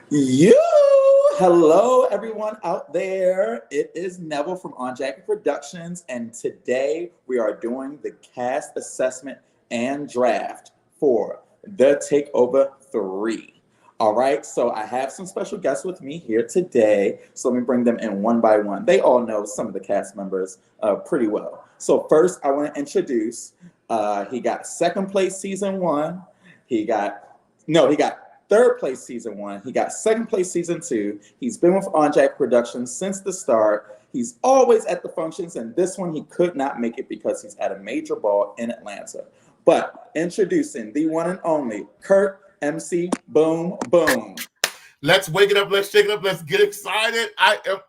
You, hello everyone out there. It is Neville from On Jackie Productions, and today we are doing the cast assessment and draft for The Takeover 3. All right, so I have some special guests with me here today, so let me bring them in one by one. They all know some of the cast members pretty well. So first, I want to introduce. He got second place season 1. He got third place season 1. He got second place season 2. He's been with On Jack Productions since the start. He's always at the functions, and this one he could not make it because he's at a major ball in Atlanta. But introducing the one and only Kurt MC Boom Boom. Let's wake it up. Let's shake it up. Let's get excited. I am,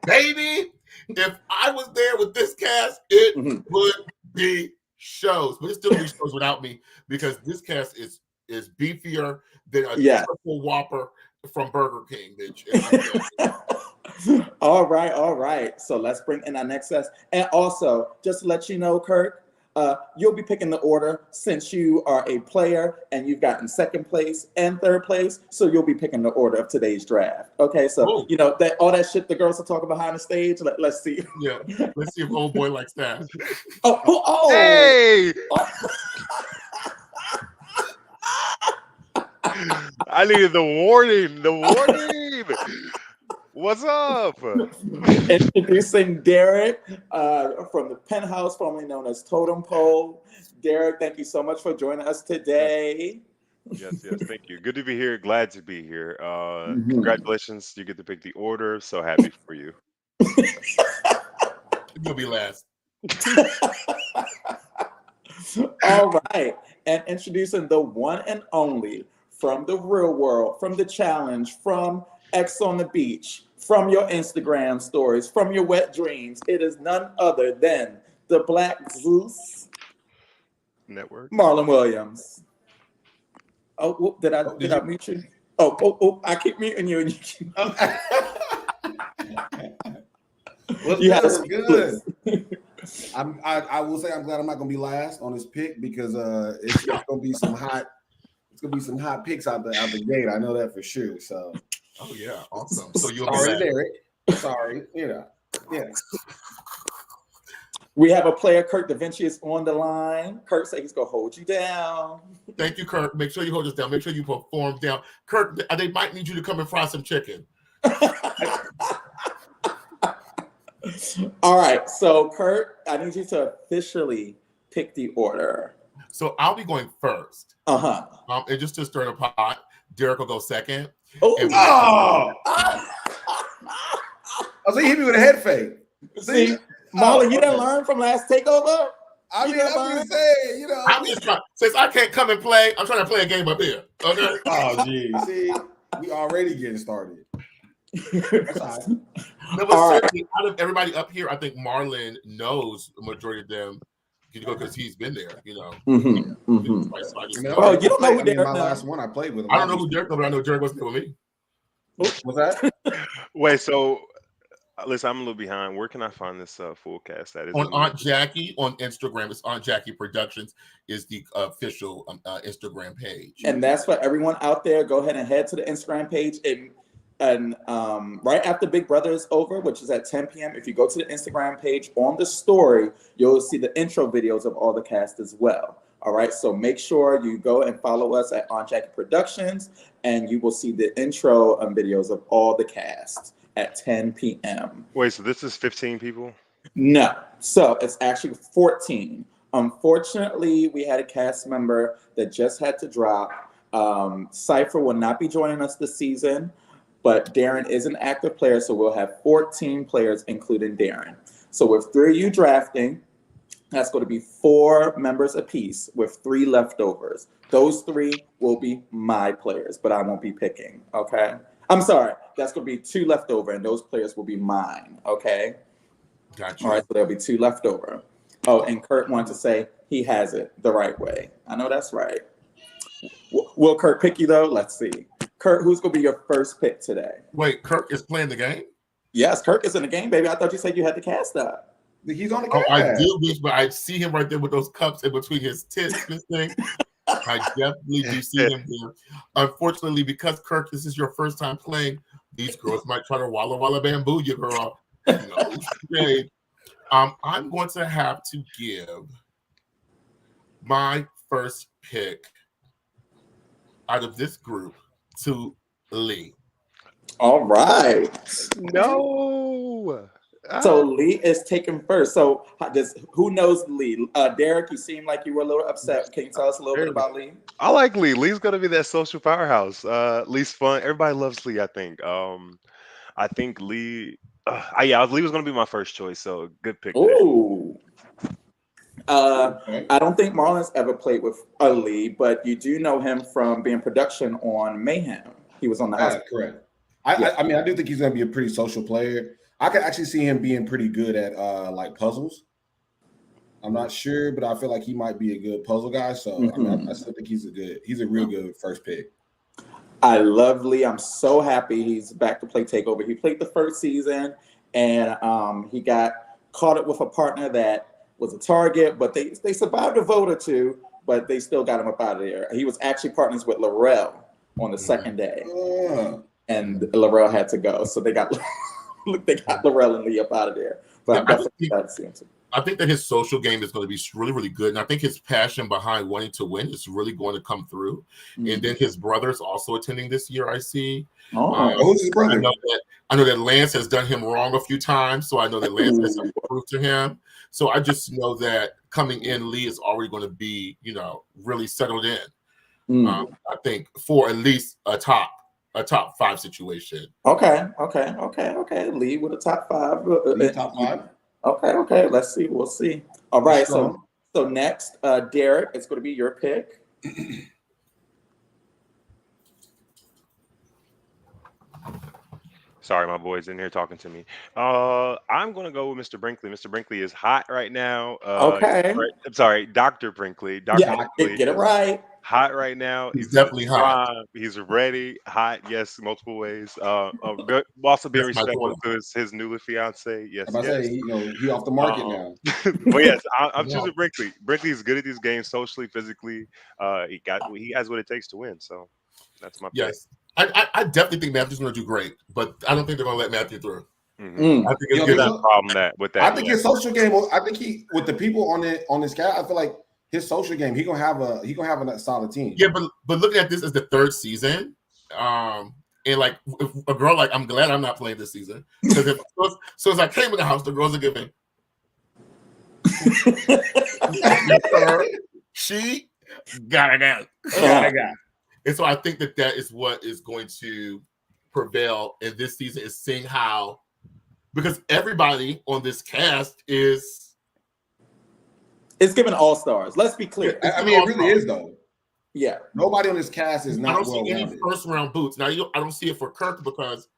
baby. If I was there with this cast, it would be shows. But it's still be shows without me because this cast is beefier than a triple Whopper from Burger King, bitch. All right. So let's bring in our next guest. And also, just to let you know, Kurt, you'll be picking the order since you are a player and you've gotten second place and third place. So you'll be picking the order of today's draft. Okay, so you know that all that shit the girls are talking behind the stage. Let's see. Yeah, let's see if old boy likes that. Hey! I needed the warning. What's up? Introducing Derek from the Penthouse, formerly known as Totem Pole. Derek, thank you so much for joining us today. Yes, thank you. Good to be here. Glad to be here. Congratulations, you get to pick the order. So happy for you. You'll be last. All right. And introducing the one and only from the real world, from the challenge, from X on the beach, from your Instagram stories, from your wet dreams. It is none other than the Black Zeus Network. Marlon Williams. Oh, did I mute you? Oh, I keep muting you. And What's good? I will say I'm glad I'm not gonna be last on this pick because it's gonna be some hot. It's gonna be some hot picks out the gate. I know that for sure. So. Oh yeah, awesome. So you'll sorry, Derek. Sorry, yeah. We have a player, Kurt Da Vinci, is on the line. Kurt said he's gonna hold you down. Thank you, Kurt. Make sure you hold us down. Make sure you perform down. Kurt, they might need you to come and fry some chicken. All right, so Kurt, I need you to officially pick the order. So I'll be going first. And just to stir the pot, Derek will go second. So he hit me with a head fake. See, Marlon, you didn't learn from last takeover? I'm just saying, I'm just trying, since I can't come and play, I'm trying to play a game up here. Okay. Oh, geez. See, we already getting started. That's all right. Out of everybody up here, I think Marlon knows the majority of them. Because he's been there, you don't know who Derek. My last one I played with him. I don't know who Derek, but I know Derek wasn't there with me. What's that? Wait, so listen, I'm a little behind. Where can I find this full cast? That is on Aunt Jackie on Instagram. It's Aunt Jackie Productions is the official Instagram page, and that's for everyone out there. Go ahead and head to the Instagram page and right after Big Brother is over, which is at 10 p.m., if you go to the Instagram page on the story, you'll see the intro videos of all the cast as well. All right, so make sure you go and follow us at On Jackie Productions, and you will see the intro videos of all the cast at 10 p.m. Wait, so this is 15 people? No, so it's actually 14. Unfortunately, we had a cast member that just had to drop. Cypher will not be joining us this season. But Darren is an active player, so we'll have 14 players, including Darren. So with 3 of you drafting, that's going to be 4 members apiece with 3 leftovers. Those 3 will be my players, but I won't be picking, okay? I'm sorry, that's going to be 2 leftover, and those players will be mine, okay? Gotcha. All right, so there'll be 2 leftover. Oh, and Kurt wanted to say he has it the right way. I know that's right. Will Kurt pick you, though? Let's see. Kurt, who's going to be your first pick today? Wait, Kurt is playing the game? Yes, Kurt is in the game, baby. I thought you said you had the cast up. He's on the game. Oh, I do, but I see him right there with those cups in between his tits. This thing. I definitely do see him there. Unfortunately, because Kirk, this is your first time playing, these girls might try to walla bamboo you, girl. No shade. I'm going to have to give my first pick out of this group to Lee. All right. No. So Lee is taken first. So who knows Lee? Derek, you seem like you were a little upset. Can you tell us a little bit about Lee? I like Lee. Lee's gonna be that social powerhouse. Lee's fun. Everybody loves Lee, I think. I think Lee. Lee was gonna be my first choice. So good pick. Ooh. I don't think Marlon's ever played with Lee, but you do know him from being production on Mayhem. He was on the house. Correct. I mean, I do think he's going to be a pretty social player. I could actually see him being pretty good at like puzzles. I'm not sure, but I feel like he might be a good puzzle guy. So I mean, I still think he's a real good first pick. I love Lee. I'm so happy he's back to play Takeover. He played the first season, and he got caught up with a partner that was a target, but they survived a vote or two, but they still got him up out of there. He was actually partners with Laurel on the second day, and Laurel had to go, so they got Laurel and Lee up out of there. But I'm definitely excited to see him too. I think that his social game is going to be really, really good. And I think his passion behind wanting to win is really going to come through. And then his brother's also attending this year, I see. Who's his brother? I know that Lance has done him wrong a few times. So I know that Lance has improved to him. So I just know that coming in, Lee is already going to be, really settled in. I think for at least a top 5 situation. Okay. Lee with a top 5. Top 5. Okay. Let's see. We'll see. All right. So next, Derek, it's going to be your pick. Sorry, my boy's in here talking to me. I'm going to go with Mr. Brinkley. Mr. Brinkley is hot right now. Okay. I'm sorry, Dr. Brinkley. Brinkley, get it right. Hot right now. He's definitely hot. He's ready. Hot, yes, multiple ways. Good. Also being respectful to his newly fiance. Yes. He off the market now. But yes, I'm choosing Brinkley. Brinkley is good at these games, socially, physically. He has what it takes to win. So that's my pick. Yes. I definitely think Matthew's going to do great, but I don't think they're going to let Matthew through. I think it's good. Problem with that. I think his social game. I think he with the people on this guy. I feel like his social game. He gonna have a solid team. Yeah, but looking at this as the 3rd season, and like a girl, like I'm glad I'm not playing this season because so as I came in the house, the girls are giving. She got it out. And so I think that is what is going to prevail in this season is seeing how, because everybody on this cast it's given all-stars. Let's be clear. I mean, it really is though. Yeah. Nobody on this cast is not. I don't see any first-round boots. Now I don't see it for Kirk because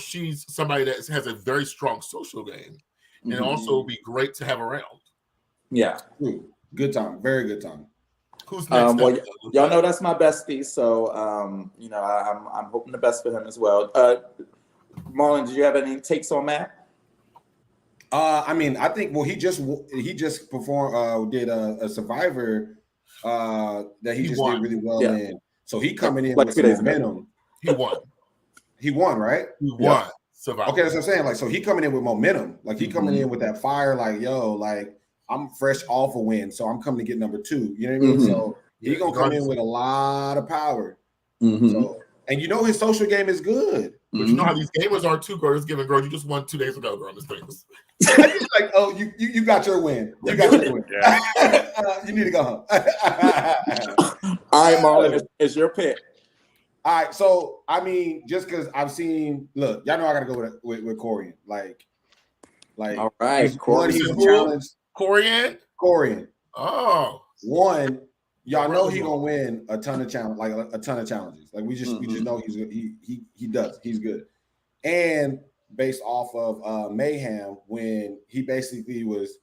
she's somebody that has a very strong social game, and also would be great to have around. Yeah. Good time. Very good time. Who's next? Well, y'all know that's my bestie, so I'm hoping the best for him as well. Marlon, did you have any takes on Matt? I mean, I think he just performed did a Survivor that he just did really well in. So he coming in with some momentum. He won, right? He won. Survivor. Okay, that's what I'm saying. Like, so he coming in with momentum. Like he coming in with that fire. Like, yo, like I'm fresh off a win, so I'm coming to get number 2. You know what I mean? So he gonna come in with a lot of power. So, and his social game is good. But you know how these gamers are too, girl. It's giving, girl. You just won 2 days ago, girl. This thing was like, oh, you got your win. You got your win. You need to go home. All right, Marlon, it's your pick. All right, so I mean, just because I've seen, look, y'all know I gotta go with Corian. Like, all right, Corian. Corian. Oh, one. Y'all know he gonna win a ton of challenges. Like we just know he's good. He does. He's good. And based off of Mayhem, when he basically was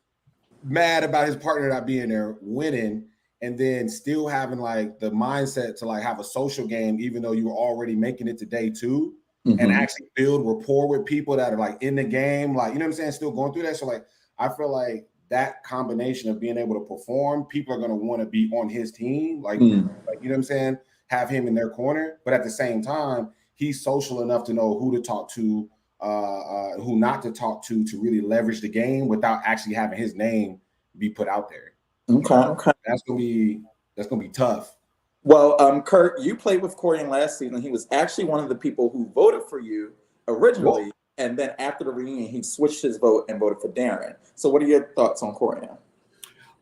mad about his partner not being there, winning, and then still having like the mindset to like have a social game, even though you were already making it to day 2, and actually build rapport with people that are like in the game, like, you know what I'm saying, still going through that. So like I feel like that combination of being able to perform, people are going to want to be on his team. Like, you know what I'm saying? Have him in their corner. But at the same time, he's social enough to know who to talk to, who not to talk to really leverage the game without actually having his name be put out there. Okay. That's gonna be tough. Well, Kurt, you played with Corian last season. He was actually one of the people who voted for you originally. Whoa. And then after the reunion, he switched his vote and voted for Darren. So what are your thoughts on Corian?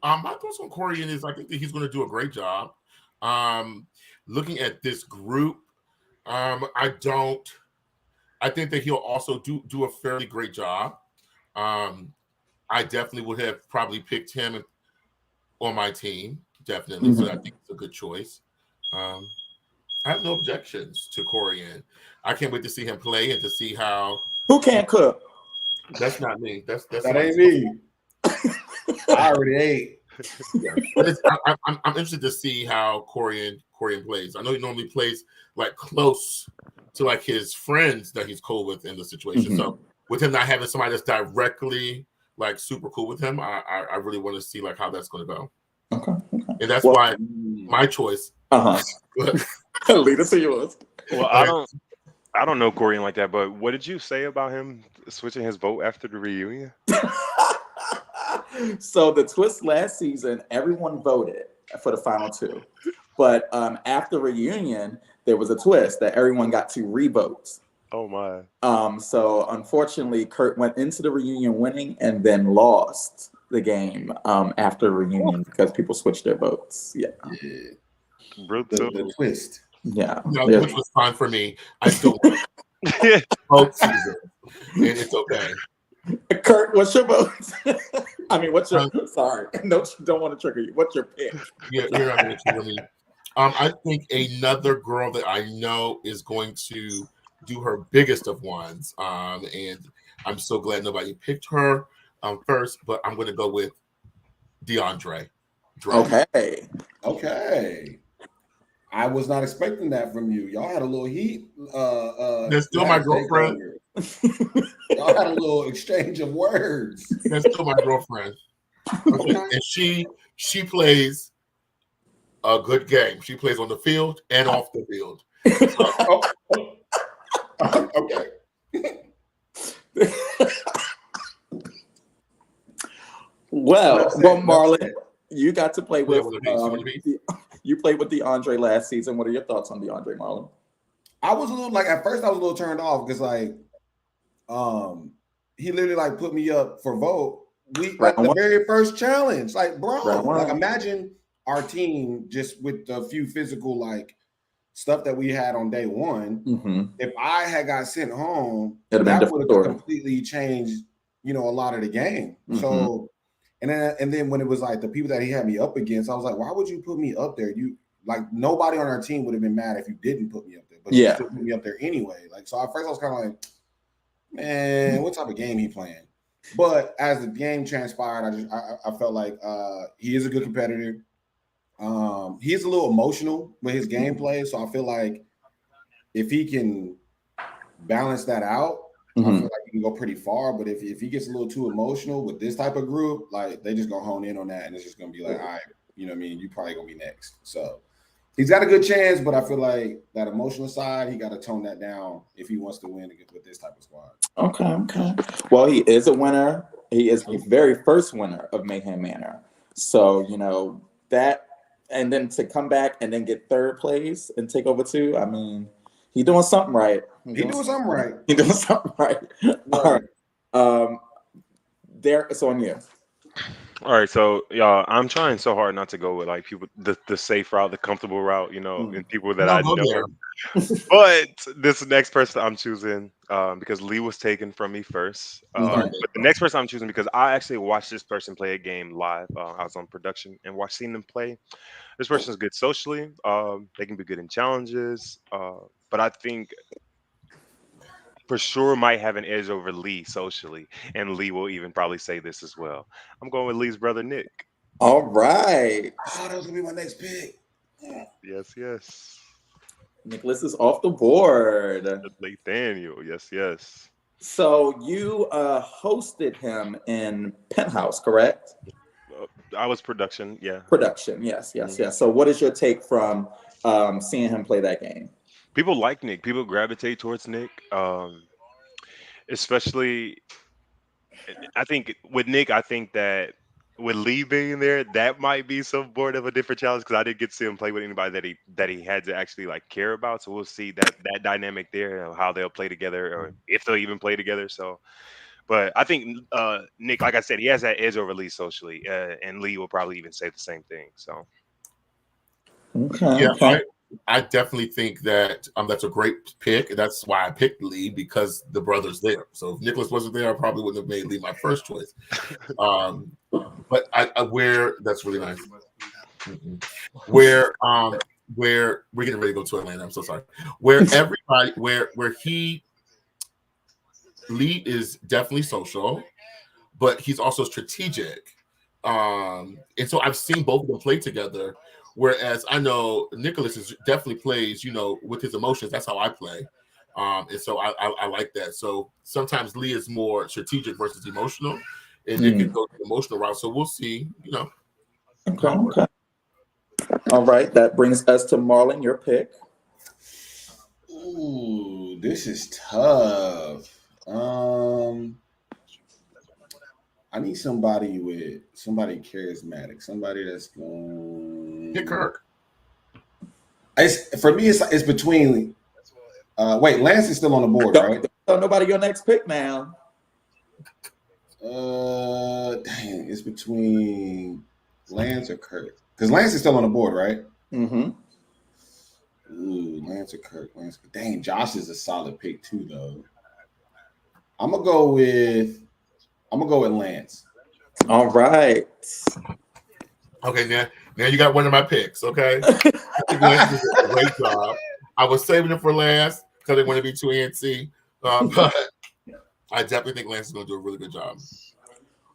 My thoughts on Corian is I think that he's going to do a great job. Looking at this group, I think that he'll also do a fairly great job. I definitely would have probably picked him on my team, definitely. So I think it's a good choice. I have no objections to Corian. I can't wait to see him play and to see how. Who can't cook? That's not me. That ain't me. I already ate. Yeah. But I'm interested to see how Corian plays. I know he normally plays like close to like his friends that he's cool with in the situation. So with him not having somebody that's directly like super cool with him, I really want to see like how that's going to go. Okay. And that's why my choice. Lead us to yours. Well, I don't know Corian like that, but what did you say about him switching his vote after the reunion? So the twist last season, everyone voted for the final two. But after reunion, there was a twist that everyone got to re-vote. Oh my. So unfortunately, Kurt went into the reunion winning and then lost the game after reunion because people switched their votes. Yeah. The twist. Yeah. Which was fine for me. I still won both seasons. And it's okay. Kurt, what's your vote? I mean, what's your sorry. No, don't want to trigger you. What's your pick? Yeah, you're not going to trigger me. I think another girl that I know is going to do her biggest of ones. And I'm so glad nobody picked her first, but I'm going to go with DeAndre. Okay. I was not expecting that from you. Y'all had a little heat. That's still my girlfriend. Y'all had a little exchange of words. That's still my girlfriend. Okay. And she plays a good game. She plays on the field and off the field. Okay. Well, Marlon, you got to play with you played with DeAndre last season. What are your thoughts on DeAndre, Marlon? I was a little at first I was a little turned off because he literally put me up for vote. The very first challenge. Bro, imagine our team just with the few physical stuff that we had on day one. If I had got sent home, that would have completely changed, a lot of the game. So and then when it was the people that he had me up against, I was like, why would you put me up there? You nobody on our team would have been mad if you didn't put me up there, but you still put me up there anyway. So at first I was kind of like, man, what type of game he playing? But as the game transpired, I felt like he is a good competitor. He's a little emotional with his gameplay, so I feel like if he can balance that out, I feel like he can go pretty far. But if he gets a little too emotional with this type of group, they just gonna hone in on that, and it's just gonna be all right, you know what I mean? You probably gonna be next. So he's got a good chance, but I feel like that emotional side, he got to tone that down if he wants to win with this type of squad. Okay. Well, he is a winner. He is the very first winner of Mayhem Manor. So, that, and then to come back and then get third place and take over too, I mean, he's doing something right. He's doing something right. All right. Derek, it's on you. All right, so y'all, I'm trying so hard not to go with people the safe route, the comfortable route, and people that I know. But this next person I'm choosing because Lee was taken from me first. But the next person I'm choosing because I actually watched this person play a game live. I was on production and seen them play. This person is good socially. They can be good in challenges. But I think for sure might have an edge over Lee socially, and Lee will even probably say this as well. I'm going with Lee's brother Nick. All right. Oh, that was gonna be my next pick. Yes. Nicholas is off the board. Nathaniel, yes. So you hosted him in Penthouse, correct? I was production, yeah. Production, yes. So what is your take from seeing him play that game? People like Nick. People gravitate towards Nick. Especially, I think with Nick, I think that with Lee being there, that might be some sort of a different challenge because I didn't get to see him play with anybody that he had to actually like care about. So we'll see that dynamic there, how they'll play together, or if they'll even play together. So, but I think Nick, like I said, he has that edge over Lee socially, and Lee will probably even say the same thing. So, Okay. I definitely think that that's a great pick. That's why I picked Lee, because the brother's there. So if Nicholas wasn't there, I probably wouldn't have made Lee my first choice. But I where that's really nice. Where we're getting ready to go to Atlanta. I'm so sorry. Where everybody where Lee is definitely social, but he's also strategic. And so I've seen both of them play together. Whereas I know Nicholas definitely plays, with his emotions. That's how I play. And so I like that. So sometimes Lee is more strategic versus emotional, and Nick can go the emotional route. So we'll see, Okay. All right. That brings us to Marlon, your pick. Ooh, this is tough. I need somebody charismatic, somebody that's going. Pick Kirk. For me, it's between. Wait, Lance is still on the board, right? Don't tell nobody your next pick now. Dang, it's between Lance or Kirk, because Lance is still on the board, right? Mm-hmm. Ooh, Lance or Kirk? Dang, Josh is a solid pick too, though. I'm gonna go with Lance. All right. Okay, now you got one of my picks. Okay, I think Lance did a great job. I was saving it for last because I didn't want to be too antsy, but I definitely think Lance is going to do a really good job.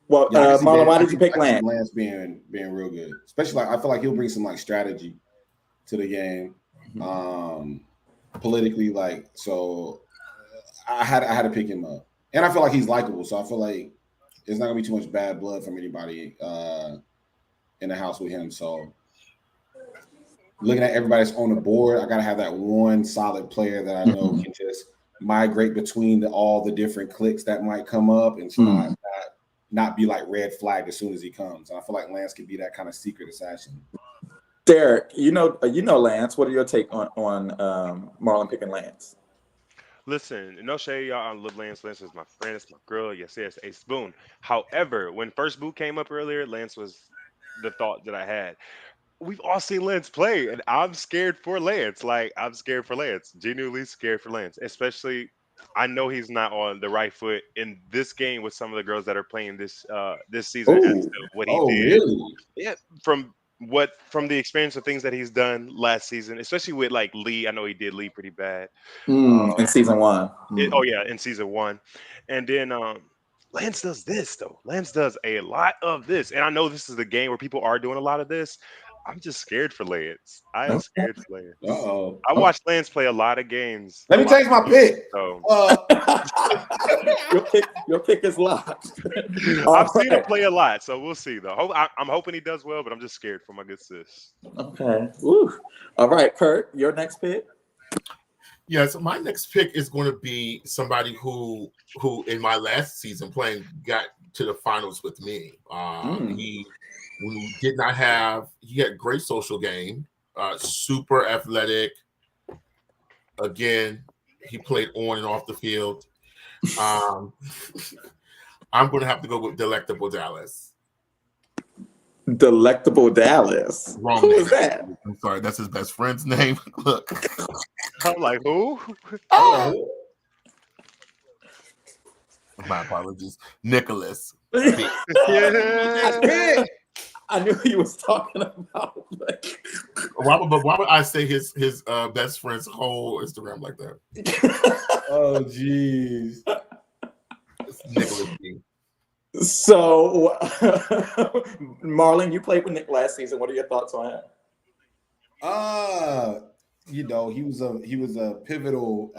Well, Marlon, why did you pick Lance? Lance being real good, especially I feel like he'll bring some strategy to the game, politically. So I had to pick him up, and I feel like he's likable. So I feel like there's not gonna be too much bad blood from anybody in the house with him. So looking at everybody that's on the board, I gotta have that one solid player that I know can just migrate between all the different clicks that might come up and not be like red flagged as soon as he comes. And I feel like Lance could be that kind of secret assassin. Derek, you know Lance. What are your take on Marlon picking Lance? Listen, no shade, y'all. I love Lance. Lance is my friend. It's my girl. Yes, Ace Boone. However, when first Boo came up earlier, Lance was the thought that I had. We've all seen Lance play, and I'm scared for Lance. I'm scared for Lance. Genuinely scared for Lance. Especially, I know he's not on the right foot in this game with some of the girls that are playing this season. As to what he did. Really? Yeah, from the experience of things that he's done last season, especially with Lee. I know he did Lee pretty bad in season one. in season one, and then Lance does this though. Lance does a lot of this, and I know this is the game where people are doing a lot of this. I'm just scared for Lance. I am scared for Lance. Uh-oh. I watched Lance play a lot of games. Let me change my pick. So. Your pick is locked. I've seen him play a lot, so we'll see though. I'm hoping he does well, but I'm just scared for my good sis. Okay. Woo. All right, Kurt, your next pick. Yeah, so my next pick is going to be somebody who in my last season playing got to the finals with me. He had great social game, super athletic. Again, he played on and off the field. I'm going to have to go with Delectable Dallas. Delectable Dallas. Wrong Who name. is that? I'm sorry, that's his best friend's name. Look. I'm like, who? Oh. My apologies. Nicholas. Yeah. I knew he was talking about. Why would I say his best friend's whole Instagram like that? Oh, jeez. Nicholas B. So, Marlon, you played with Nick last season. What are your thoughts on him? He was a pivotal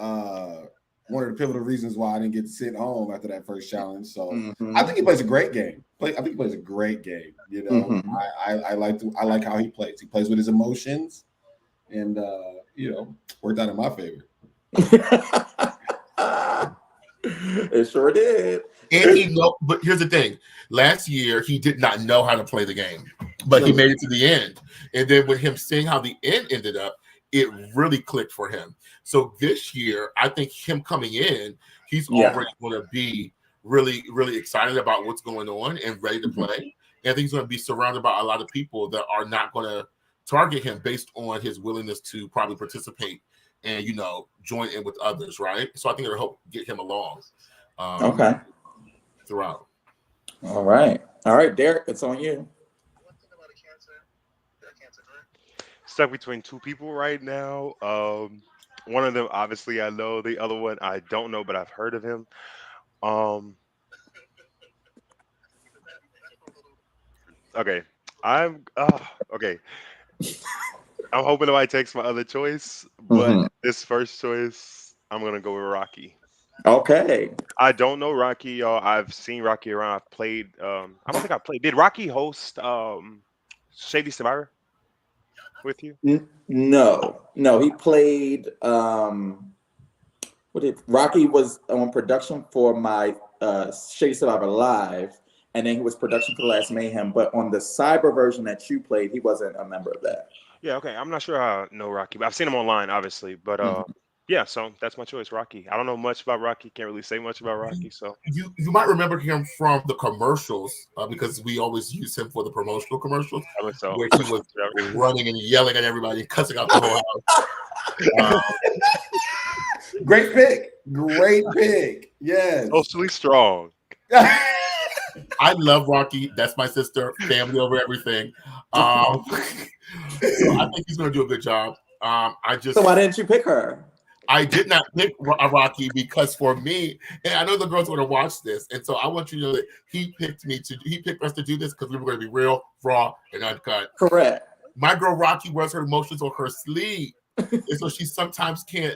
one of the pivotal reasons why I didn't get to sit home after that first challenge. So I think he plays a great game. I think he plays a great game. You know, I like how he plays. He plays with his emotions, and worked out in my favor. It sure did. And but here's the thing. Last year, he did not know how to play the game, but he made it to the end. And then with him seeing how the end ended up, it really clicked for him. So this year, I think him coming in, he's already going to be really, really excited about what's going on and ready to play. And I think he's going to be surrounded by a lot of people that are not going to target him based on his willingness to probably participate and, join in with others, right? So I think it'll help get him along. Throughout. All right, Derek, it's on you. Stuck between two people right now. One of them, obviously, I know. The other one, I don't know, but I've heard of him. Okay, okay. I'm hoping nobody takes my other choice, but this first choice, I'm gonna go with Rocky. Okay. I don't know Rocky, y'all. I've seen Rocky around. I've played. I don't think I played. Did Rocky host Shady Survivor with you? No. He played. Rocky was on production for my Shady Survivor Live, and then he was production for the Last Mayhem. But on the cyber version that you played, he wasn't a member of that. Yeah. Okay. I'm not sure I know Rocky, but I've seen him online, obviously. But yeah, so that's my choice, Rocky. I don't know much about Rocky. Can't really say much about Rocky. So you might remember him from the commercials because we always use him for the promotional commercials where he was running and yelling at everybody and cussing out the whole house. Great pick. Yes. Socially strong. I love Rocky. That's my sister. Family over everything. So I think he's going to do a good job. So why didn't you pick her? I did not pick Rocky because for me, and I know the girls are going to watch this, and so I want you to know that he picked us to do this because we were going to be real, raw, and uncut. Correct. My girl Rocky wears her emotions on her sleeve, and so she sometimes can't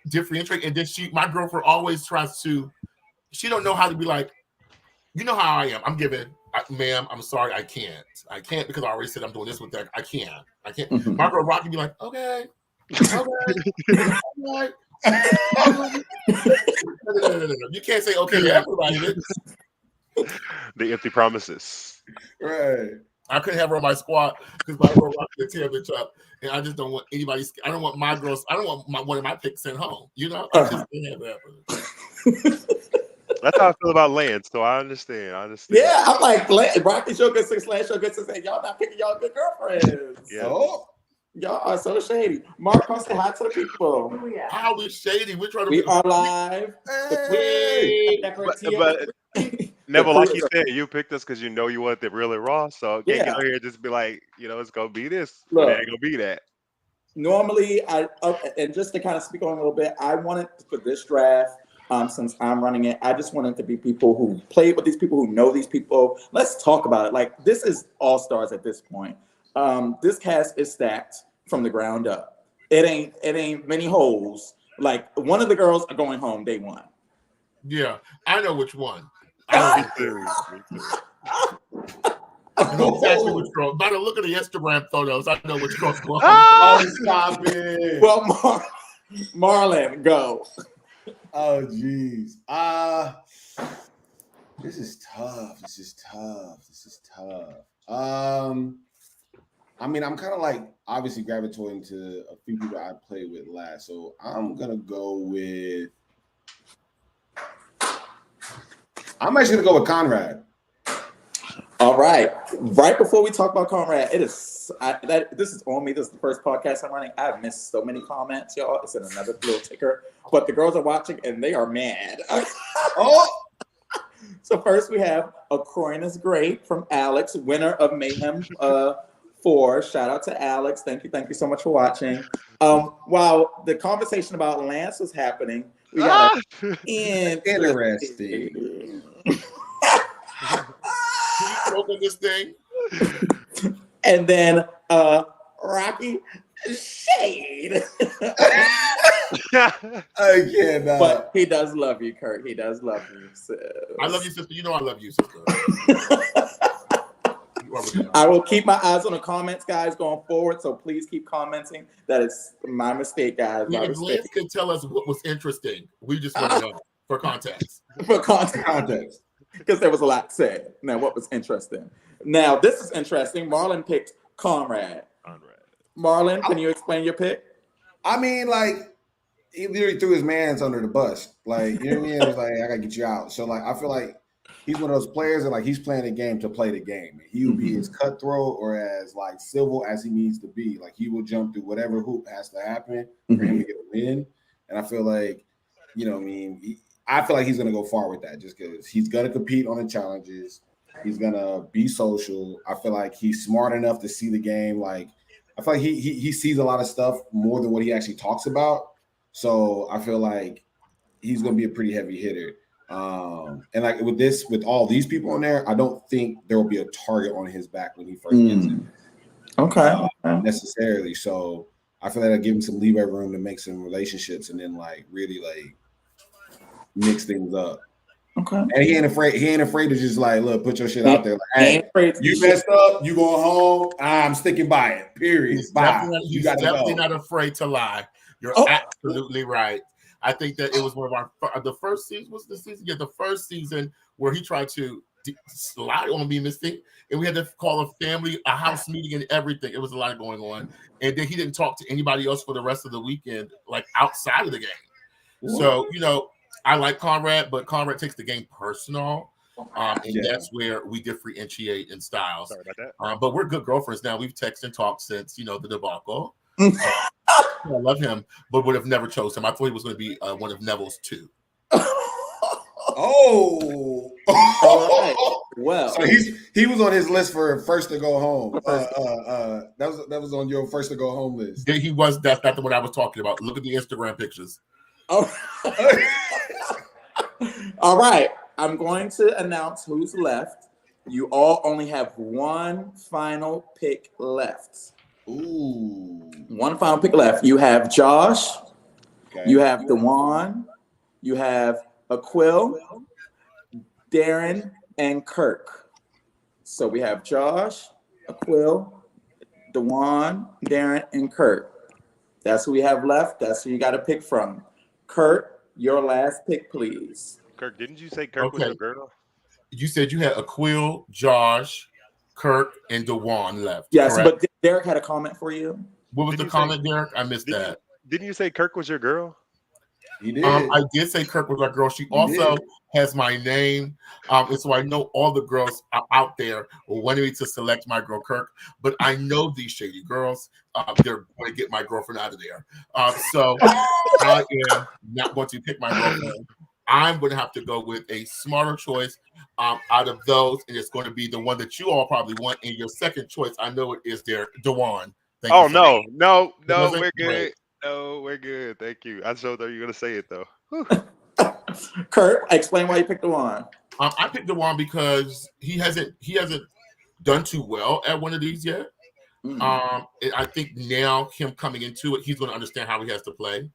differentiate. And then my girlfriend always tries to. She don't know how to be like, you know how I am. I'm giving, ma'am. I'm sorry, I can't. I can't because I already said I'm doing this with that. I can't. My girl Rocky be like, okay. No. You can't say okay to everybody. The empty promises. Right. I couldn't have her on my squad because my girl Rocky would tear bitch up, and I just don't want anybody. I don't want my girls. I don't want one of my picks sent home. I just can't have that. That's how I feel about Lance, so I understand. Yeah, I'm like, Rocky show good 6, Lance show good 6. Y'all not picking y'all good girlfriends. Yeah. Oh, y'all are so shady. Mark, come say hi to the people. How we shady? We are live. But Neville, like you said, you picked us because you know you want it really raw. So you can't get out here and just be like, it's gonna be this. Look, it ain't gonna be that. Normally, and just to kind of speak on a little bit, I wanted for this draft. Since I'm running it, I just wanted to be people who played with these people, who know these people. Let's talk about it. Like, this is all stars at this point. This cast is stacked from the ground up. It ain't many holes. Like, one of the girls are going home day one. Yeah, I know which one. Me too. I know exactly which girl. By the look at the Instagram photos, I know which girl's going. Oh, stop it. Well, Marlon, go. Oh, geez. This is tough. I mean, I'm kind of like obviously gravitating to a few people I played with last. So I'm going to go with. I'm actually going to go with Conrad. All right. Right before we talk about Conrad, this is on me. This is the first podcast I'm running. I've missed so many comments, y'all. It's in another little ticker. But the girls are watching and they are mad. Oh! So first we have A Coin is Great from Alex, winner of Mayhem 4. Shout out to Alex. Thank you so much for watching. While the conversation about Lance was happening, we got interesting. Open this thing. And then Rocky, shade. Again, but he does love you, Kurt. He does love you. So. I love you, sister. You know I love you, sister. I will keep my eyes on the comments, guys, going forward. So please keep commenting. That is my mistake, guys. My if Lance could tell us what was interesting, we just want to know for context. For context. Because there was a lot said. Now, what was interesting? Now, this is interesting. Marlon picked Conrad. Marlon, can you explain your pick? I mean, like, he literally threw his mans under the bus. Like, you know what I mean? It was like, I gotta get you out. So, like, I feel like he's one of those players that, like, he's playing the game to play the game. He will be as cutthroat or as, like, civil as he needs to be. Like, he will jump through whatever hoop has to happen for him to get a win. And I feel like, you know what I mean? I feel like he's gonna go far with that just because he's gonna compete on the challenges. He's gonna be social. I feel like he's smart enough to see the game. Like, I feel like he sees a lot of stuff more than what he actually talks about. So I feel like he's gonna be a pretty heavy hitter. And like with all these people in there, I don't think there will be a target on his back when he first gets in. Okay. Necessarily. So I feel like I give him some leeway room to make some relationships and then like really like mix things up. Okay. And he ain't afraid to just like, look, put your shit out there. Like, hey, you messed up, you going home, I'm sticking by it. Period. He's definitely not afraid to lie. You're absolutely right. I think that it was one of the first season. Was the season? Yeah, the first season where he tried to lie on me, Misty, and we had to call a house meeting and everything. It was a lot going on, and then he didn't talk to anybody else for the rest of the weekend, like outside of the game. What? So I like Conrad, but Conrad takes the game personal, and that's where we differentiate in styles. Sorry about that. But we're good girlfriends now. We've texted and talked since the debacle. I love him, but would have never chose him. I thought he was going to be one of Neville's two. Oh, all right. Well, so he was on his list for first to go home. That was on your first to go home list. Yeah, he was. That's not the one I was talking about. Look at the Instagram pictures. Oh. All right. I'm going to announce who's left. You all only have one final pick left. Ooh. One final pick left. You have Josh. Okay. You have Dewan. You have Aquil, Darren, and Kirk. So we have Josh, Aquil, Dewan, Darren, and Kirk. That's who we have left. That's who you got to pick from. Kirk, your last pick, please. Kirk, didn't you say Kirk was a girl? You said you had Aquil, Josh, Kirk, and Dewan left. Yes, correct? But Derek had a comment for you. What was the comment, Derek? I missed that. Didn't you say Kirk was your girl? You did. I did say Kirk was our girl. She also has my name. And so I know all the girls out there wanting me to select my girl, Kirk. But I know these shady girls. They're going to get my girlfriend out of there. So I am not going to pick my girlfriend. I'm going to have to go with a smarter choice out of those. And it's going to be the one that you all probably want. And your second choice, I know it is Dewan. Oh, no, we're good. No, we're good. Thank you. I so thought you were going to say it, though. Kurt, explain why you picked Dewan. I picked Dewan because he hasn't done too well at one of these yet. I think now him coming into it, he's going to understand how he has to play.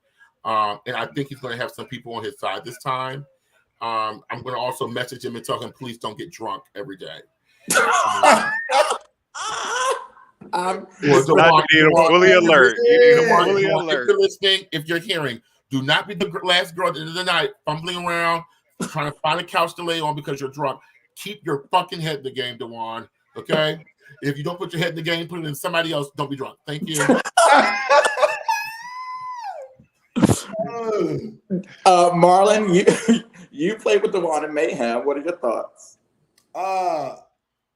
And I think he's going to have some people on his side this time. I'm going to also message him and tell him, please don't get drunk every day. Fully alert. If you're listening, if you're hearing, do not be the last girl at the end of the night fumbling around trying to find a couch to lay on because you're drunk. Keep your fucking head in the game, Dewan. Okay? If you don't put your head in the game, put it in somebody else. Don't be drunk. Thank you. Marlon, you played with Dewan and Mayhem. What are your thoughts?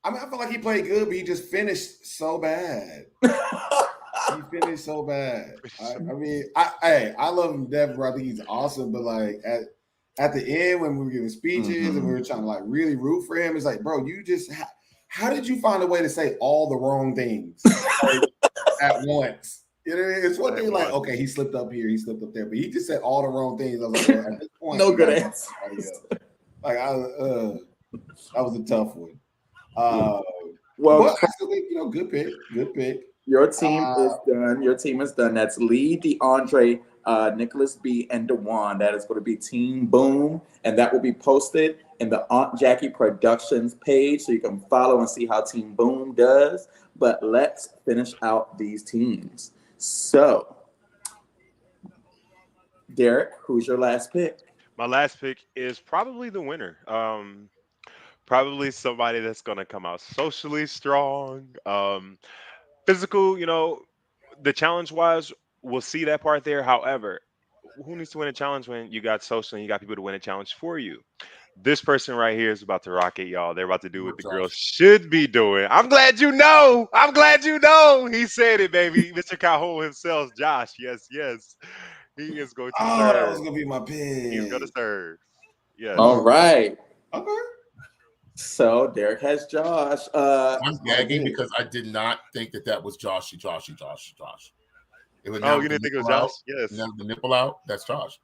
I mean, I feel like he played good, but he just finished so bad. He finished so bad. I love him, Dev. I think he's awesome, but like at the end when we were giving speeches and we were trying to like really root for him, it's like, bro, you just how did you find a way to say all the wrong things at once? You know, it's one thing like, okay, he slipped up here, he slipped up there, but he just said all the wrong things. I was like, at this point, no good answer. Like that was a tough one. Well, but I still think, good pick. Your team is done. Your team is done. That's Lee, DeAndre, Nicholas B, and Dewan. That is going to be Team Boom, and that will be posted in the Aunt Jackie Productions page, so you can follow and see how Team Boom does. But let's finish out these teams. So, Derek, who's your last pick? My last pick is probably the winner. Probably somebody that's gonna come out socially strong, physical. The challenge wise, we'll see that part there. However, who needs to win a challenge when you got social and you got people to win a challenge for you? This person right here is about to rock it, y'all. They're about to do what the girls should be doing. I'm glad you know. I'm glad you know. He said it, baby. Mr. Calhoun himself, Josh. Yes, yes. He is going to serve. That was gonna be my pick. He's going to serve. Yes. All right. Okay. So Derek has Josh. I'm gagging because I did not think that was Josh. It was you didn't think it was Josh? Yes. Now the nipple out. That's Josh.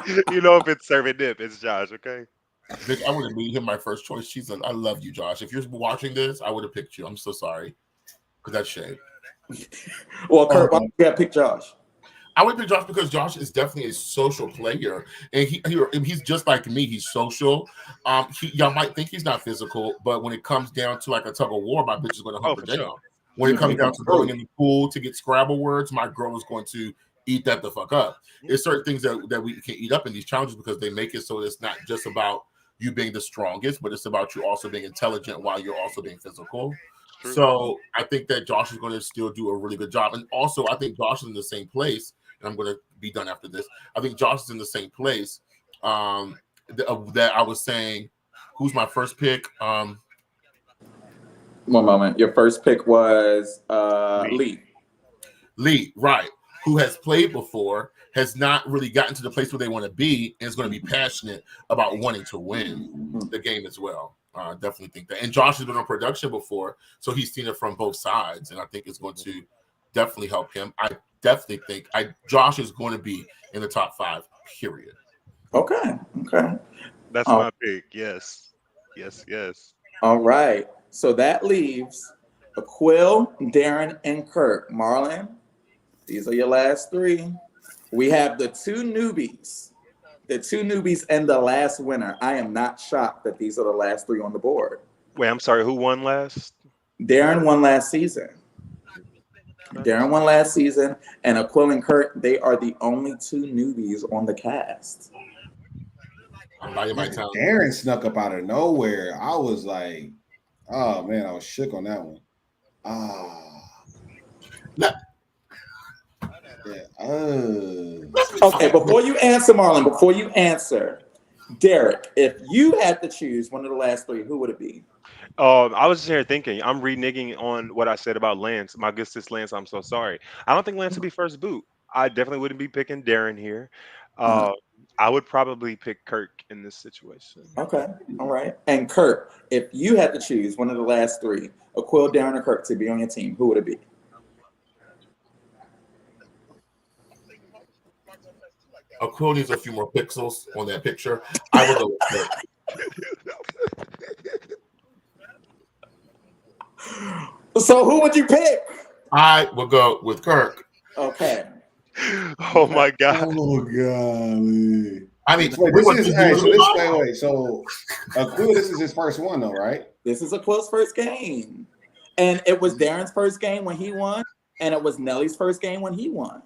If it's serving dip, it's Josh. Okay. Vic, I would have made him my first choice. She's like, I love you, Josh. If you're watching this, I would have picked you. I'm so sorry, because that's shade. Well, Kurt, why did you pick Josh? I would pick Josh because Josh is definitely a social player, and he's just like me. He's social. Y'all might think he's not physical, but when it comes down to like a tug of war, my bitch is going to hunt her down. Sure. When it comes down to going in the pool to get Scrabble words, my girl is going to eat that the fuck up. There's certain things that we can eat up in these challenges because they make it so it's not just about you being the strongest, but it's about you also being intelligent while you're also being physical. True. So I think that Josh is going to still do a really good job. And also, I think Josh is in the same place, and I'm going to be done after this. I think Josh is in the same place that I was saying, who's my first pick? One moment. Your first pick was Lee. Lee, right. Who has played before, has not really gotten to the place where they want to be, and is going to be passionate about wanting to win the game as well. Definitely think that. And Josh has been on production before, so he's seen it from both sides, and I think it's going to definitely help him. I definitely think Josh is going to be in the top 5, period. Okay. That's my pick. Yes. All right. So that leaves Aquil, Darren, and Kurt. Marlon, these are your last 3. We have the 2 newbies. And the last winner. I am not shocked that these are the last 3 on the board. Wait, I'm sorry. Who won last? Darren won last season. And Aquil and Kurt, they are the only 2 newbies on the cast. Darren snuck up out of nowhere. I was like, oh man, I was shook on that one. Okay, before you answer, Marlon, Derek, if you had to choose one of the last 3, who would it be? I was just here thinking. I'm reneging on what I said about Lance. My good sis Lance, I'm so sorry. I don't think Lance would be first boot. I definitely wouldn't be picking Darren here. I would probably pick Kirk in this situation. Okay, all right. And Kirk, if you had to choose one of the last 3, Aquil, Darren, or Kirk to be on your team, who would it be? Aquil needs a few more pixels on that picture. I will go with Kirk. So who would you pick? I will go with Kirk. Okay. Oh my God. Oh God. I mean, So Aquil, this is his first one though, right? This is Aquil's first game. And it was Darren's first game when he won, and it was Nelly's first game when he won.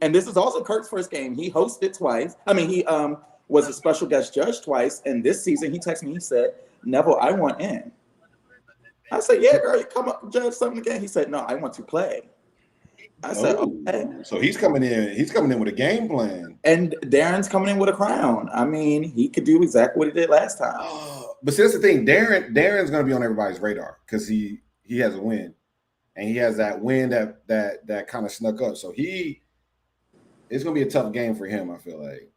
And this is also Kirk's first game. He hosted twice. I mean, he was a special guest judge twice. And this season, he texted me. He said, "Neville, I want in." I said, "Yeah, girl, you come up and judge something again." He said, "No, I want to play." I said, "Okay." So he's coming in. He's coming in with a game plan. And Darren's coming in with a crown. I mean, he could do exactly what he did last time. But see, that's the thing. Darren's going to be on everybody's radar because he has a win, and he has that win that kind of snuck up. So it's going to be a tough game for him, I feel like.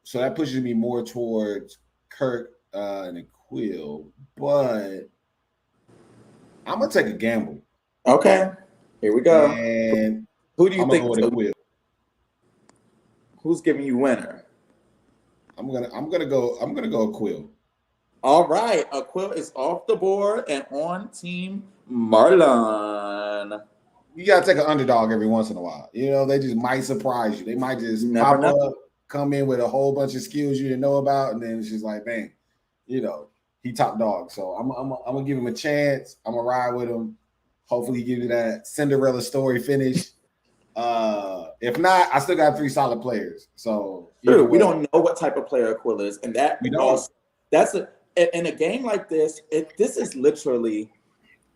So that pushes me more towards Kirk and Aquil, but I'm going to take a gamble. Okay, here we go. And who do you think? Aquil. Who's giving you winner? I'm gonna go Aquil. All right, Aquil is off the board and on team Marlon. You gotta take an underdog every once in a while. You know, they just might surprise you. They might just Never pop know. up, come in with a whole bunch of skills you didn't know about, and then it's just like, bang, you know, he top dog. So I'm gonna give him a chance. I'm gonna ride with him. Hopefully, he gives you that Cinderella story finish. If not, I still got 3 solid players. So true, we don't know what type of player Aquil is, and that we don't. Also, that's in a game like this. This is literally,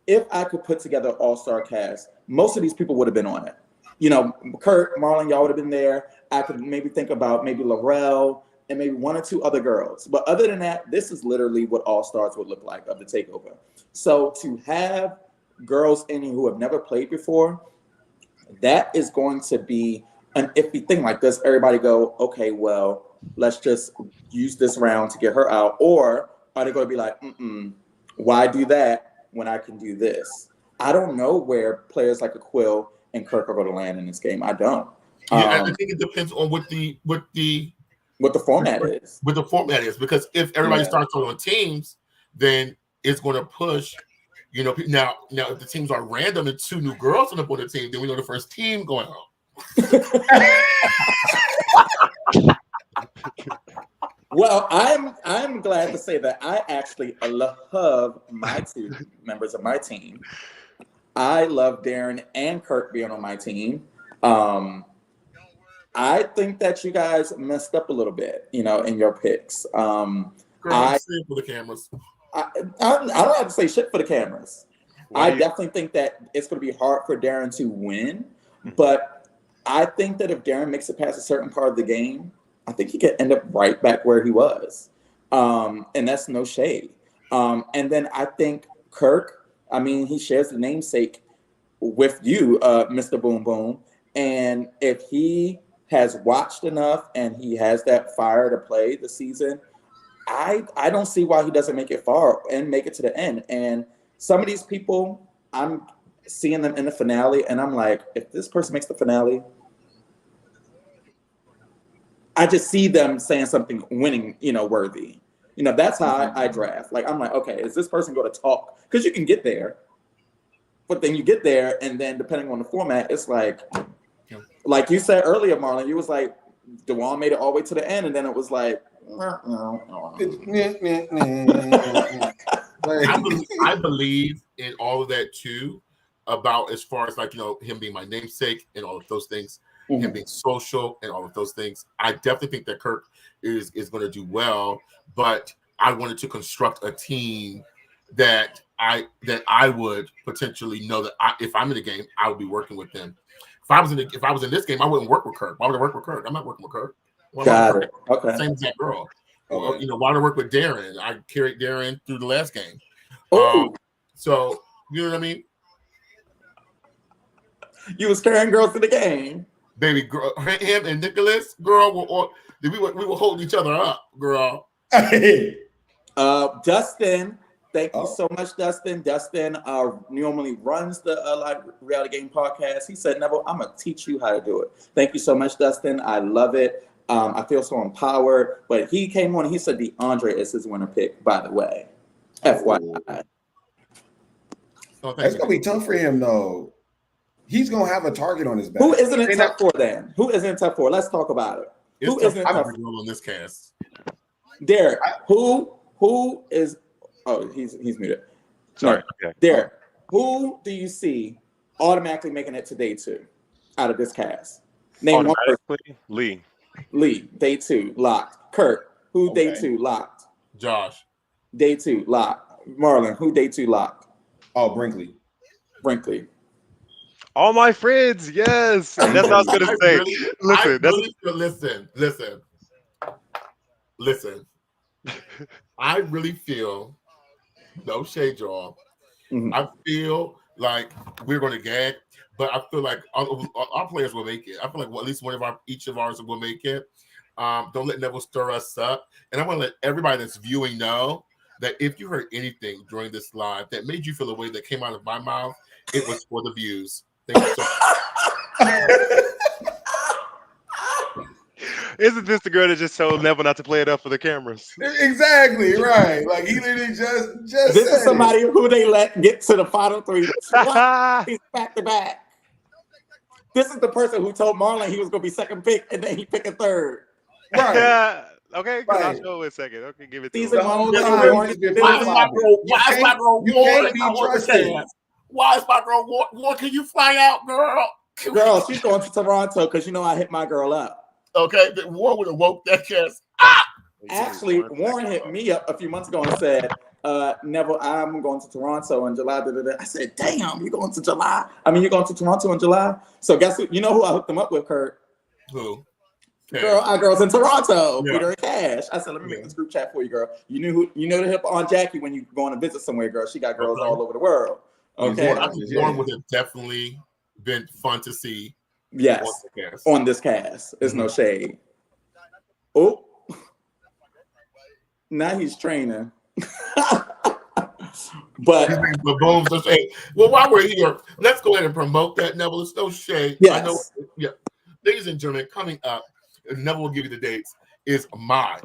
if I could put together an all-star cast, most of these people would have been on it. You know, Kurt, Marlon, y'all would have been there. I could maybe think about maybe Laurel and maybe 1 or 2 other girls. But other than that, this is literally what all-stars would look like of the takeover. So to have girls in who have never played before, that is going to be an iffy thing. Like, does everybody go, okay, well, let's just use this round to get her out? Or are they going to be like, why do that when I can do this? I don't know where players like Aquil and Kirk are going to land in this game. I don't. Yeah, I think it depends on what the format is. What the format is, because if everybody starts on teams, then it's going to push. You know, now if the teams are random and 2 new girls on the team, then we know the first team going home. Well, I'm glad to say that I actually love my 2 members of my team. I love Darren and Kirk being on my team. I think that you guys messed up a little bit, you know, in your picks. Girl, I'm saying for the cameras. I don't have to say shit for the cameras. I definitely think that it's going to be hard for Darren to win, but I think that if Darren makes it past a certain part of the game, I think he could end up right back where he was. And that's no shade. And then I think Kirk, I mean, he shares the namesake with you, Mr. Boom Boom. And if he has watched enough and he has that fire to play the season, I don't see why he doesn't make it far and make it to the end. And some of these people, I'm seeing them in the finale, and I'm like, if this person makes the finale, I just see them saying something winning, you know, worthy. You know, that's how I draft. Like, I'm like, okay, is this person going to talk? Because you can get there, but then you get there, and then depending on the format, it's like you said earlier, Marlon, you was like, DeJuan made it all the way to the end, and then it was like, I believe in all of that too, about as far as like, you know, him being my namesake and all of those things, him being social and all of those things. I definitely think that Kirk is going to do well, but I wanted to construct a team that I would potentially know that if I'm in the game, I would be working with them. If I was in this game, I wouldn't work with Kirk. Why would I work with Kirk? I'm not working with Kirk. Got it. Okay. Same as that girl. Okay. You know, why do I work with Darren? I carried Darren through the last game. So you know what I mean? You was carrying girls to the game, baby. Girl, him and Nicholas, girl, we were holding each other up, girl. Dustin, thank you so much, Dustin. Dustin normally runs the Live Reality Game podcast. He said, Neville, I'm gonna teach you how to do it. Thank you so much, Dustin. I love it. I feel so empowered. But he came on and he said DeAndre is his winner pick, by the way. FYI. It's gonna be tough for him though. He's gonna have a target on his back. Who isn't it tough for then? Who isn't it tough for? Let's talk about it. Who isn't it tough for on this cast? Derek, who is he's muted. Sorry. Okay. Derek, who do you see automatically making it to day 2 out of this cast? Name one person. Lee, day 2, locked. Kurt, who day 2 locked? Josh. Day 2, locked. Marlon, who day 2 locked? Oh, Brinkley. All my friends, yes. That's what I was gonna say. Listen. I really feel, no shade, y'all. I feel like we're gonna gag, but I feel like our players will make it. I feel like at least each of ours will make it. Don't let Neville stir us up. And I want to let everybody that's viewing know that if you heard anything during this live that made you feel the way that came out of my mouth, it was for the views. Thank you so much. Isn't this the girl that just told Neville not to play it up for the cameras? Exactly, right. Like he literally just this is somebody who they let get to the final three twice. He's back to back. This is the person who told Marlon he was going to be second pick, and then he picked a third. Right. Yeah. Okay, Right. I'll show it a second. Okay, give it to Season him. one. Why is my girl Warren be on the trusted. cast? Why is my girl Warren? Can you fly out, girl? Girl, she's going to Toronto because you know I hit my girl up. Okay, Warren would have woke that cast. Actually, Warren hit me up a few months ago and said, Neville, I'm going to Toronto in July. I said, damn, you're going to July? I mean, you're going to Toronto in July? So guess who? You know who I hooked them up with, Kurt? Who? Girl, our girls in Toronto, Peter and Cash. I said, let me make this group chat for you, girl. You know the hip on Jackie when you going to visit somewhere, girl. She got girls all over the world. Okay. Warren would have definitely been fun to see. Yes. On this cast. There's no shade. Oh. Now he's training. But boom, so shade. Well, while we're here, let's go ahead and promote that, Neville. It's no shade. Yes. I know, ladies and gentlemen, coming up, and Neville will give you the dates, is my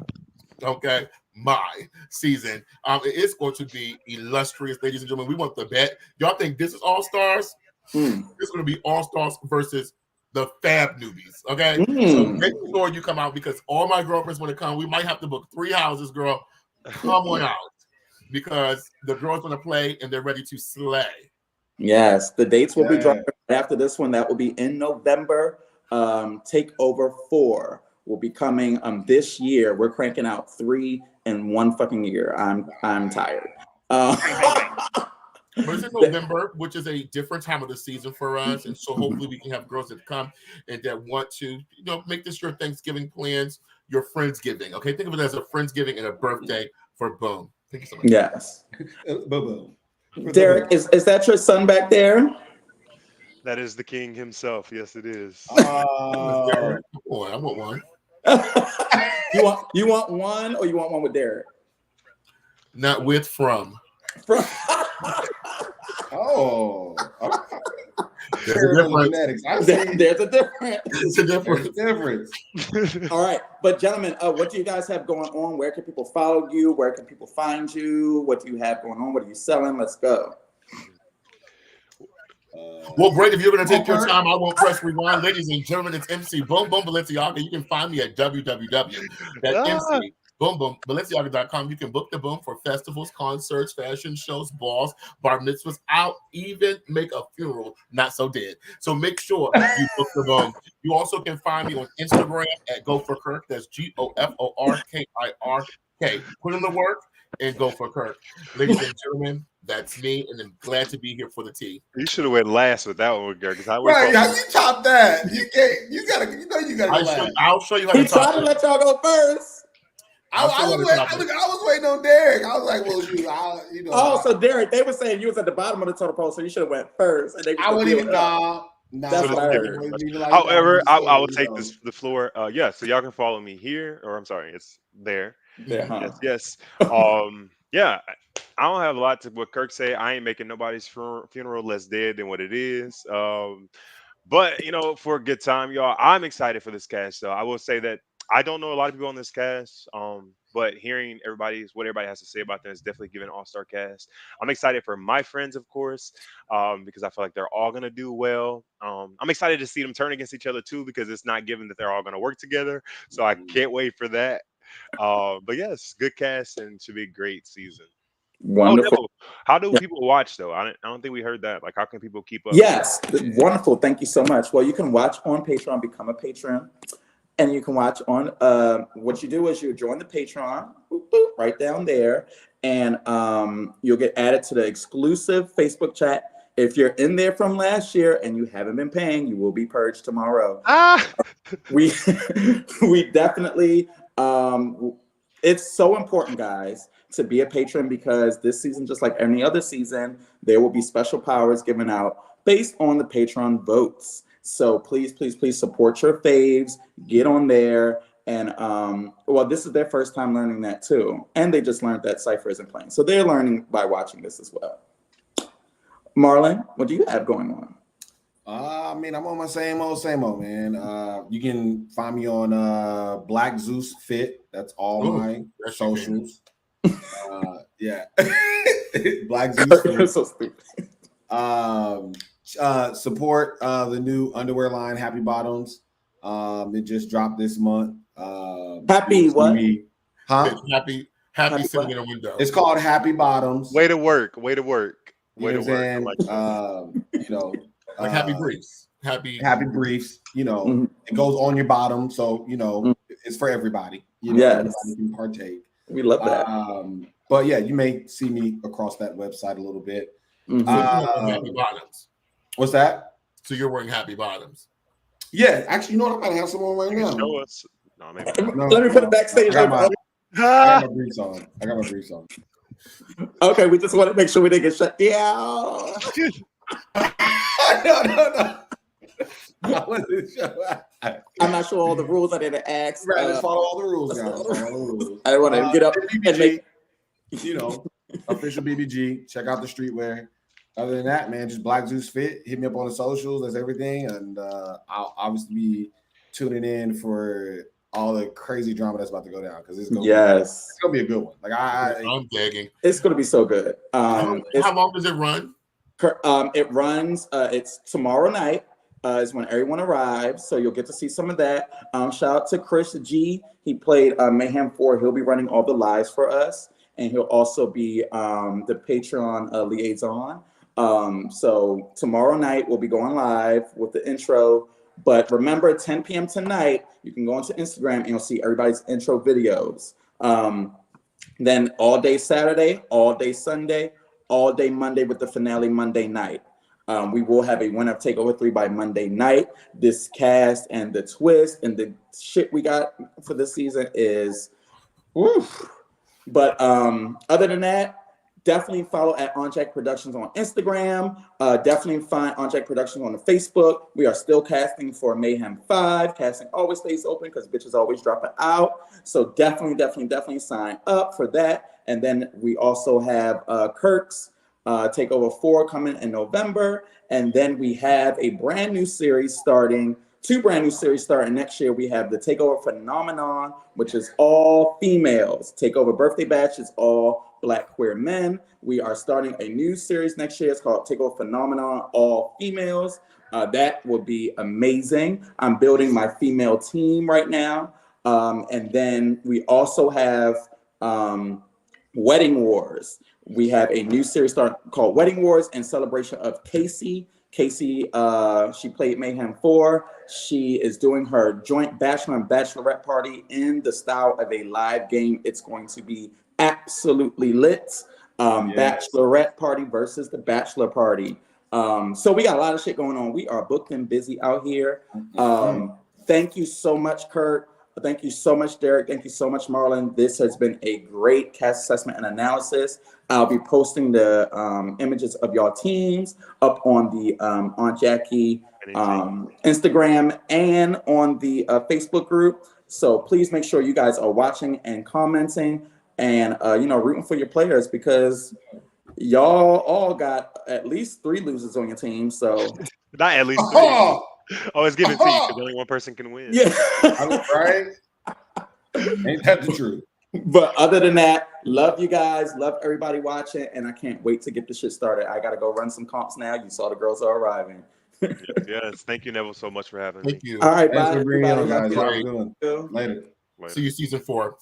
season. It's going to be illustrious, ladies and gentlemen. We want the bet. Y'all think this is All Stars? This is going to be All Stars versus the Fab Newbies. Okay, so make sure you come out because all my girlfriends want to come. We might have to book 3 houses, girl. Come on out because the girls want to play and they're ready to slay. Yes, the dates will be dropped after this one. That will be in November. Takeover 4 will be coming this year. We're cranking out 3 in 1 fucking year. I'm tired. But it's in November, which is a different time of the season for us, and so hopefully we can have girls that come and that want to, make this your Thanksgiving plans, your Friendsgiving. Okay, think of it as a Friendsgiving and a birthday for Boom. Thank you so much. Yes. Boom. Derek, is that your son back there? That is the king himself. Yes, it is. Derek, come on, I want one. You want one, or you want one with Derek? Not with, from. Oh. There's a difference. There's a difference. It's a difference. All right, but gentlemen, what do you guys have going on? Where can people follow you? Where can people find you? What do you have going on? What are you selling? Let's go. Well, great. If you're going to take your time, I won't press rewind. Ladies and gentlemen, it's MC Boom Boom Balenciaga. You can find me at www.mcboomboombalenciaga.com. You can book the Boom for festivals, concerts, fashion shows, balls, bar mitzvahs. I'll even make a funeral not so dead. So make sure you book the Boom. You also can find me on Instagram at Go for Kirk. That's GOFORKIRK. Put in the work and go for Kirk. Ladies and gentlemen, that's me, and I'm glad to be here for the tea. You should have went last with that one, Gary. Right, how you top that? You gotta go last. I'll show you how to top. He tried to let y'all go first. I was waiting on Derek. I was like, well, Oh, so Derek, they were saying you was at the bottom of the total poll, so you should have went first. And I wouldn't even That's what I heard. However, I will take the floor. So y'all can follow me here, or I'm sorry, it's there. Yes. Yeah, I don't have a lot to what Kirk say. I ain't making nobody's funeral less dead than what it is. But for a good time, y'all, I'm excited for this cast. So I will say that I don't know a lot of people on this cast. But hearing what everybody has to say about them is definitely giving an all-star cast. I'm excited for my friends, of course, because I feel like they're all gonna do well. I'm excited to see them turn against each other too, because it's not given that they're all gonna work together. So I can't wait for that. But yes, good cast and should be a great season. Wonderful. How do people watch though? I don't think we heard that. Like, how can people keep up? Yes, wonderful. Thank you so much. Well, you can watch on Patreon, become a patron, and you can watch on. What you do is you join the Patreon, right down there, and you'll get added to the exclusive Facebook chat. If you're in there from last year and you haven't been paying, you will be purged tomorrow. We definitely. It's so important, guys, to be a patron, because this season, just like any other season, there will be special powers given out based on the Patreon votes. So please, please, please support your faves, get on there. And this is their first time learning that too. And they just learned that Cypher isn't playing. So they're learning by watching this as well. Marlon, what do you have going on? I mean, I'm on my same old, man. You can find me on Black Zeus Fit. That's all my socials. Yeah. Black Zeus Fit. So stupid. Support the new underwear line, Happy Bottoms. It just dropped this month. Happy what? Happy sitting in a window. It's called Happy Bottoms. Way to work. You know what I'm saying? Like Happy Briefs. Happy Briefs. You know, it goes on your bottom, so you know it's for everybody. You know, yes. Everybody can partake. We love that. But yeah, you may see me across that website a little bit. Happy Bottoms. What's that? So you're wearing Happy Bottoms? Yeah, actually, you know what? I might have some on right now. Show us. No, maybe. Let me put it backstage. I got my briefs on. Okay, we just want to make sure we didn't get shut down. No. I wasn't sure. I'm not sure all the rules. I didn't ask. Right, let's follow all the rules, guys. I want to get up and make, official BBG. Check out the streetwear. Other than that, man, just Black Zeus Fit. Hit me up on the socials. That's everything. And I'll obviously be tuning in for all the crazy drama that's about to go down because it's gonna be a good one. Like I'm begging. It's gonna be so good. How long does it run? It runs. It's tomorrow night. Is when everyone arrives, so you'll get to see some of that. Shout out to Chris G. He played Mayhem 4. He'll be running all the lives for us, and he'll also be the Patreon liaison. So tomorrow night we'll be going live with the intro. But remember, 10 p.m. tonight, you can go onto Instagram and you'll see everybody's intro videos. Then all day Saturday, all day Sunday, all day Monday with the finale Monday night. We will have a winner of Takeover 3 by Monday night. This cast and the twist and the shit we got for this season is woof. But other than that, definitely follow at On Jack Productions on Instagram. Definitely find On Jack Productions on the Facebook. We are still casting for Mayhem 5. Casting always stays open because bitches always dropping out. So definitely sign up for that. And then we also have Kirk's Takeover 4 coming in November. And then we have a brand new series starting. 2 brand new series starting next year. We have the Takeover Phenomenon, which is all females. Takeover Birthday Bash is all Black queer men. We are starting a new series next year. It's called Takeover Phenomenon, all females. That will be amazing. I'm building my female team right now. And then we also have Wedding Wars. We have a new series called Wedding Wars in celebration of Casey. Casey, she played Mayhem 4. She is doing her joint bachelor and bachelorette party in the style of a live game. It's going to be absolutely lit. Bachelorette party versus the bachelor party. So we got a lot of shit going on. We are booked and busy out here. Thank you so much, Kurt. Thank you so much, Derek. Thank you so much, Marlon. This has been a great cast assessment and analysis. I'll be posting the images of y'all teams up on the Aunt Jackie Instagram and on the Facebook group. So please make sure you guys are watching and commenting and rooting for your players because y'all all got at least 3 losers on your team. So not at least 3. Always give it to you because only one person can win. Yeah, right. Ain't that the truth? But other than that, love you guys, love everybody watching, and I can't wait to get this shit started. I gotta go run some comps now. You saw the girls are arriving. Yes. Thank you, Neville, so much for having me. Thank you. All right, Thanks bye. for bringing on, guys. Everybody. Later. See you season 4.